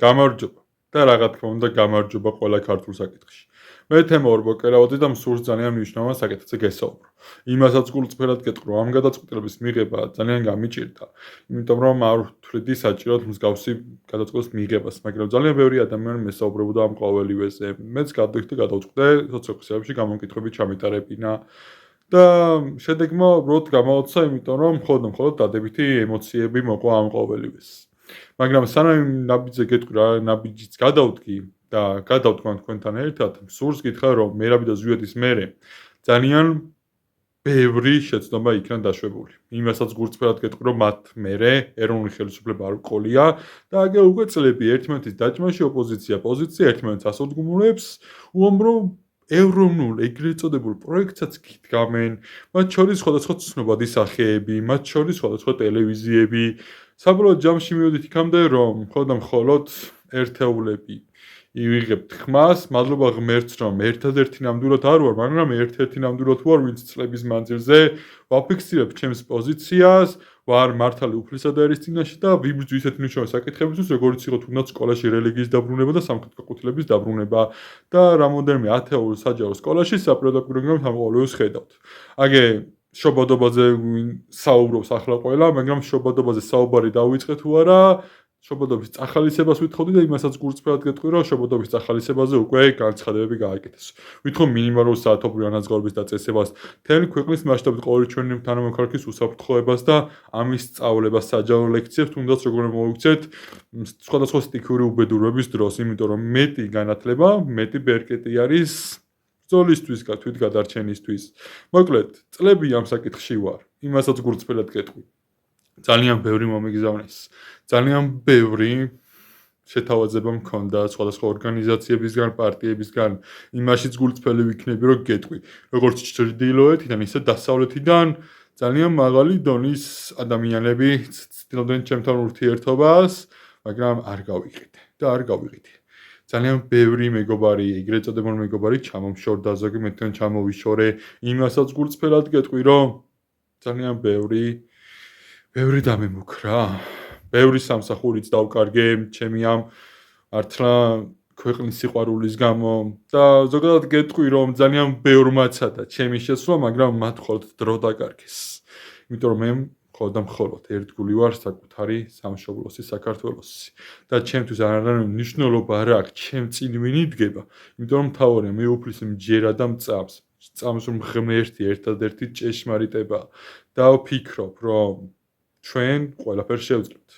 გამარჯობა და რა თქმა უნდა გამარჯობა ყველა ქართულ საკითხში. მე თემო ორბოკერავაძე და მსურს ძალიან მნიშვნელოვან საკითხზე გესაუბრო. იმასაც გულწრფელად გეტყვი, რომ ამ გადაწყვეტილების მიღება ძალიან გამიჭირდა, იმიტომ რომ არ ვთვლიდი საჭიროდ მსგავსი გადაწყვეტის მიღებას, მაგრამ ძალიან ბევრი ადამიანი მესაუბრებოდა ამ ყოველივეზე. მეც გადავიხდი და გადავწყვიტე სოციალურ გამოკითხვებით ჩამეტარებინა და შედეგმა უბრალოდ გამოაცხადა, იმიტომ რომ მხოლოდ დადებითი ემოციები მოყვა ამ ყოველივეს. მაგრამ სანამ ნაბიჯზე გეტყვი რა ნაბიჯიც გადავდგი და გადავთქვან თქვენთან ერთად, სურს გითხრა რომ მერაბი და ზვიეთის მერე ძალიან ბევრი შეცდომა იქნა დაშვებული. იმასაც გულწრფელად გეტყვი რომ მათ მერე ეროვნული ხელისუფლება არ ვყოლია და აგე უკვე წლები ერთმანეთის დაჭმაში ოპოზიცია პოზიცია ერთმანეთს ასოდგმულებს უამრავ ევროპულ ეგრეთ წოდებულ პროექტსაც გიდგამენ, მათ შორის სხვადასხვა ცნობადი სახეები, მათ შორის სხვადასხვა ტელევიზიები. საბოლოო ჯამში მივედით იქამდე, რომ მხოლოდ ერთეულები ივიღებთ ხმას, მადლობა ღმერთს, რომ ერთადერთი ნამდვილად არ ვარ, მაგრამ ერთ-ერთი ნამდვილად ვარ, ვინც წლების მანძილზე ვაფიქსირებ ჩემს პოზიციას, ვარ მართალი უფლისადერის წინაშე და ვიბრძვი ისეთი მნიშვნელოვანი საკითხებისთვის, როგორც იყო თუნდაც სკოლაში რელიგიის დაბრუნება და სამხედრო გაკვეთილების დაბრუნება და რამოდენიმე ათეულ საჯარო სკოლაში საპროტოკოლო პროგრამით ამ ყოველივეს ხედავთ. აგე შობადობაზე საუბრობს ახლა ყველა, მაგრამ შობადობაზე საუბარი დავიწყე თუ არა, შობადობის წახალისებას ვითხოვდი და იმასაც გულწრფელად გეტყვი, რომ შობადობის წახალისებაზე უკვე განცხადებები გააკეთეს. ვითხოვ მინიმალურ საათობრივ ანაზღაურების დაწესებას, მთელი ქვეყნის მასშტაბით ყოველი ჩვენი თანამოქალაქის უსაფრთხოებას და ამის სწავლებას, საჯარო ლექციებს, თუნდაც როგორ მოვიქცეთ სხვადასხვა სტიქიური უბედურების დროს, იმიტომ რომ მეტი განათლება, მეტი ბერკეტი არის ბრძოლისთვის, თვითგადარჩენისთვის. მოკლედ, წლები ამ საკითხში ვარ. იმასაც გულწრფელად გეტყვი. ძალიან ბევრი მომიგზავნეს. ძალიან ბევრი შეთავაზება მქონდა სხვადასხვა ორგანიზაციებისგან, პარტიებისგან, იმაშიც გულწრფელი ვიქნები, რომ გეტყვი. როგორც ჩრდილოეთიდან, ისე დასავლეთიდან ძალიან მაღალი დონის ადამიანები ცდილობდნენ ჩემთან ურთიერთობას, მაგრამ არ გავიყიდე და არ გავიყიდე. ძალიან ბევრი მეგობარი, ეგრეთ წოდებულ მეგობარი ჩამომშორდა, ზოგი მეთქენ ჩამოვიშორე, იმასაც გულწრფელად გეტყვი, რომ ძალიან ბევრი დამემუქრა. ბევრი სამსახურიც დავკარგე ჩემი ამ მართლა ქვეყნის სიყვარულის გამო და ზოგადად გეტყვი, რომ ძალიან ბევრმაცადა ჩემი შესვლა, მაგრამ მათ მხოლოდ დრო დაკარგეს. იმიტომ რომ მე მხოლოდ ერთგული ვარ საკუთარი სამშობლოსი საქართველოსი და ჩემთვის არანაირი მნიშვნელობა არ აქვს ჩემ წინ ვინ იდგება, იმიტომ რომ მთავარია მე უფლის მჯერა და მწამს. წამს რომ ღმერთი ერთადერთი ჭეშმარიტება და ვფიქრობ, რომ ჩვენ ყველაფერს შევძლებთ.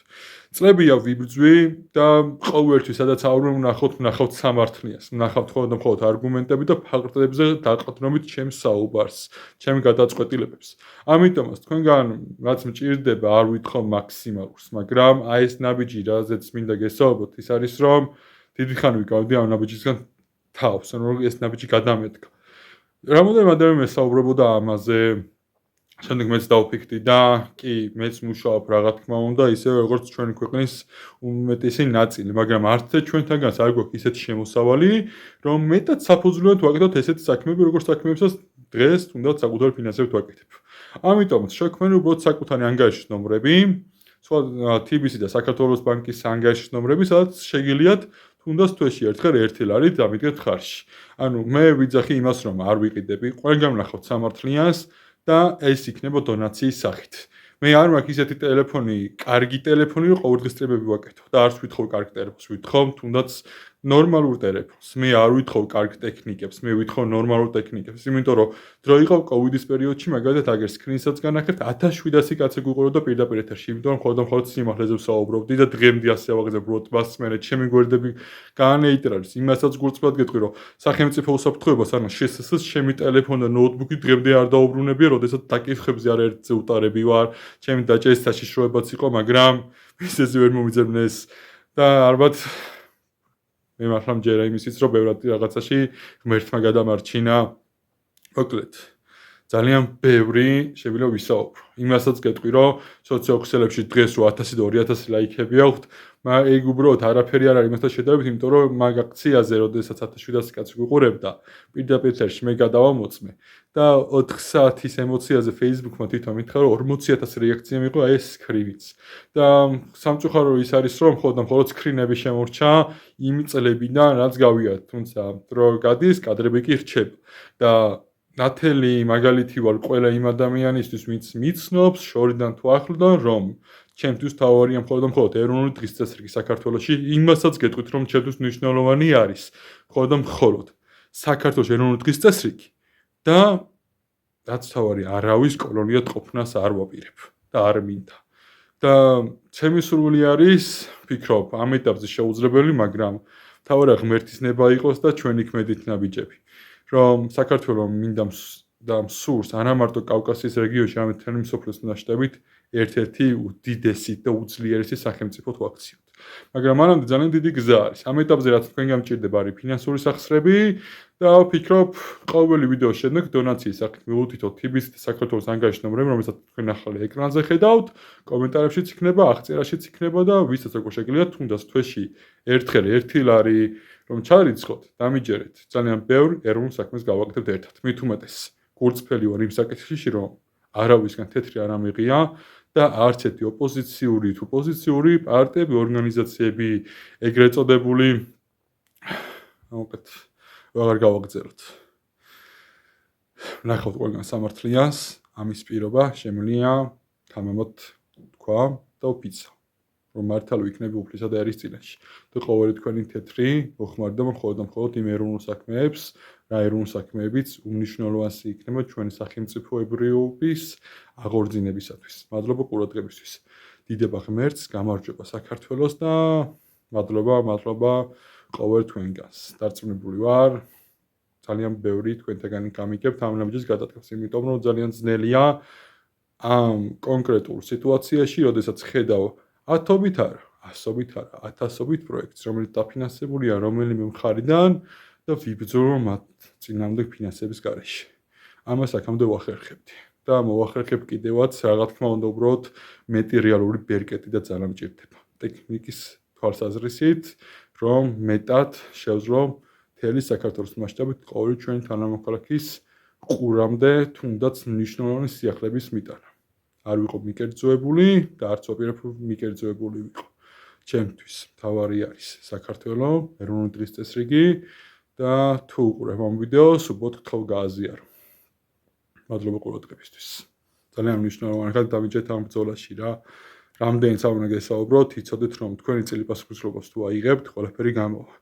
წლებია ვიბრძვი და ყოველთვის სადაც ავრუნ ვნახავთ სამართლიას, ვნახავთ მხოლოდ არგუმენტები და ფაქტებზე დაყრდნობით ჩემს საუბარს, ჩემ გადაწყვეტილებებს. ამიტომაც თქვენგან რაც მჭირდება არ ვითხოვ მაქსიმალურს, მაგრამ აი ეს ნაბიჯი, რაზეც მინდა გესაუბროთ, ის არის რომ დიდი ხანი ვიკავდი ამ ნაბიჯისგან თავს, ანუ ეს ნაბიჯი გადამედგა. რამოდენიმე ადამიანი მესაუბრებოდა ამაზე შემდეგ მეც დავფიქრდი და კი, მეც მუშაობ რა თქმა უნდა, ისევე როგორც ჩვენი ქვეყნის უმეტესი ნაწილი, მაგრამ არც ჩვენთანაც არ გვაქვს ისეთი შემოსავალი, რომ მეტად საფუძვლად ვაკეთოთ ესეთი საქმეები, როგორც საქმეებსაც დღეს თუნდაც საკუთარ ფინანსებით ვაკეთებ. ამიტომაც შექმნილი უბრალოდ საკუთარი ანგარიშის ნომრები, სხვა TBC და საქართველოს ბანკის ანგარიშის ნომრები, სადაც შეგიძლიათ თუნდაც თვეში ერთხელ ერთი ლარი დამიდგეთ ხარში. ანუ მე ვიძახი იმას, რომ არ ვიყიდები, ყველგან ვნახავთ სამართლიანს და ეს იქნება დონაციის სახით. მე არ მაქვს ისეთი ტელეფონი, კარგი ტელეფონი, რომ ყოველდღის წრეები ვაკეთო და არც ვითხოვ კარგ ტელეფონს, ვითხოვ თუნდაც ნორმალურ ტელეფონს. მე არ ვითხოვ კარგ ტექნიკებს, მე ვითხოვ ნორმალურ ტექნიკებს, იმიტომ რომ დრო იყო კოვიდის პერიოდში, მაგალითად აგერ სკრინსოტს განახერხეთ 1700 კაცი გუყურულდა პირდაპირ ეთერში, იმიტომ რომ მხოლოდ სიმართლეზე ვსაუბრობდი და დღემდე ასე ავაგზავნე ბროდბას მე ჩემი გვერდები გაანეიტრალის. იმასაც გულწრფელად გეტყვი, რომ სახელმწიფო უსაფრთხოებას, ანუ შსს ჩემი ტელეფონი და ნოუთბუქი დღემდე არ დაუბრუნებია, როდესაც დაკითხებზე არაერთზე უტარები ვარ, ჩემი დაჭერის საშიშროებაც იყო, მაგრამ ისე ვერ მომიძებნეს და ალბათ მე მართლა მჯერა იმისიც, რომ ბევრად რაღაცაში ღმერთმა გადამარჩინა. მოკლედ, ძალიან ბევრი შეგვიძლია ვისაუბრო. იმასაც გეტყვი, რომ სოციალურ ქსელებში დღეს რო 1000 და 2000 ლაიქები აქვთ, მაგრამ ეგ უბრალოდ არაფერი არ არის იმასთან შედარებით, იმიტომ რომ მაგ აქციაზე, როდესაც 1700 კაცი გვიყურებდა, პირდაპირ ეთერში მე გადავამოწმე და 4 საათის ემოციაზე Facebook-მა თვითონ მითხრა, რომ 40000 რეაქცია მიიღო აი ეს სკრინიც. და სამწუხარო ის არის, რომ მხოლოდ სკრინები შემორჩა იმ წლებიდან, რაც გავიარეთ, თუმცა დრო გადის, კადრები კი რჩება და ნათელი მაგალითი ვარ ყველა იმ ადამიანისთვის, ვინც მიცნობს შორიდან თუ ახლიდან, რომ ჩემთვის თავარია მხოლოდ ეროვნული დღის წესრიგი საქართველოში, იმასაც გეტყვით, რომ ჩემთვის მნიშვნელოვანი არის მხოლოდ საქართველოს ეროვნული დღის წესრიგი და რაც თავარია, არავის კოლონიად ყოფნას არ ვაპირებ და არ მინდა. და ჩემი სურვილი არის, ვფიქრობ, ამ ეტაპზე შეუძლებელი, მაგრამ თავარია ღმერთის ნება იყოს და ჩვენი ქმედით ნაბიჯები. რომ საქართველოს მინდა და მსურს არა მარტო კავკასიის რეგიონში, არამედ მთელი მსოფლიოს მასშტაბით ერთ-ერთი უდიდესი და უძლიერესი სახელმწიფო ვაქციოთ. მაგრამ მანამდე ძალიან დიდი გზა არის. ამ ეტაპზე რაც თქვენგან მჭირდება არის ფინანსური სახსრები და ვფიქრობ, ყოველი ვიდეოს შემდეგ დონაციის სახით მივუთითოთ TBC და საქართველოს ანგარიშ ნომრები, რომელსაც თქვენ ახლა ეკრანზე ხედავთ, კომენტარებშიც იქნება, აღწერაშიც იქნება და ვისაც როგორ შეგიძლიათ თუნდაც თვეში ერთხელ 1 ლარი რომ ჩარიცხოთ, დამიჯერეთ. ძალიან ბევრ ეროვნულ საქმეს გავაკეთებთ ერთად. მით უმეტეს გულწრფელი ვარ იმ საკითხში, რომ არავისგან თეთრი არ ამიღია და არც ერთი ოპოზიციური თუ პოზიციური პარტიები, ორგანიზაციები, ეგრეთ წოდებული აღარ გავაგზავნოთ. ნახავთ ყველგან სამართლიანს, ამის პირობა შემიძლია თამამად თქვა და ვფიცავ. რომ მართალ ვიქნები უფლისა და ერის წინაშე. და ყოველი თქვენი თეთრი მოხმარდა მხოლოდ იმ ეროვნულ საქმეებს, რა ეროვნულ საქმეებიც უმნიშვნელოვანესი იქნება ჩვენი სახელმწიფოებრიობის აღორძინებისათვის. მადლობა ყურადღებისთვის. დიდება ღმერთს, გამარჯვება საქართველოს და მადლობა ყოველ თქვენგანს. დარწმუნებული ვარ, ძალიან ბევრი თქვენთაგანი გამიგებთ ამ ნაბიჯის გადადგას, იმიტომ რომ ძალიან ძნელია ამ კონკრეტულ სიტუაციაში, როდესაც ხედავ 1000-ით არა, 100-ით არა, 1000-ობით პროექტს, რომელიც დაფინანსებულია რომელიმე მხარიდან და ვიბრძოლო მათ წინამდე ფინანსების გარეშე. ამას აქამდე ვახერხებდი და მოვახერხებ კიდევაც, რა თქმა უნდა, უბრალოდ მეტი რეალური ბერკეტი და ძალა მჭირდება. ტექნიკის თვალსაზრისით, რომ მეტად შევძლო მთელი საქართველოს მასშტაბით ყოველი ჩვენი თანამოქალაქის ყურამდე თუნდაც მნიშვნელოვანი სიახლეების მიტანა. არ ვიყო მიკერძოებული და არც ვაპირებ მიკერძოებული ვიყო. ჩემთვის მთავარი არის საქართველოს ეროვნული დღის წესრიგი და თუ უყურებ ამ ვიდეოს, უბრალოდ გთხოვ გააზიარო. მადლობა ყურადღებისთვის. ძალიან მნიშვნელოვანია დავიჯერეთ ამ ბრძოლაში რა. რამდენიც არ უნდა გესაუბროთ, იცოდეთ რომ თქვენი წილი პასუხისმგებლობას თუ აიღებთ, ყველაფერი გამოვა.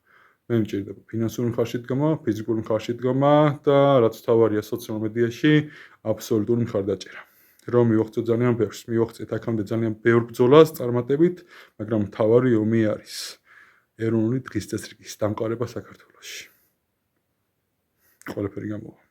მე მჭირდება ფინანსური მხარში დგომა, ფიზიკური მხარში დგომა და რაც თავარია სოციალურ მედიაში აბსოლუტური მხარდაჭერა. რომ მივაღწევ ძალიან ბევრს, მივაღწევთ აქამდე ძალიან ბევრ ბრძოლას წარმატებით, მაგრამ მთავარი ომი არის ეროვნული დღის წესრიგის დამყარება საქართველოში. ყველაფერი გამოვა.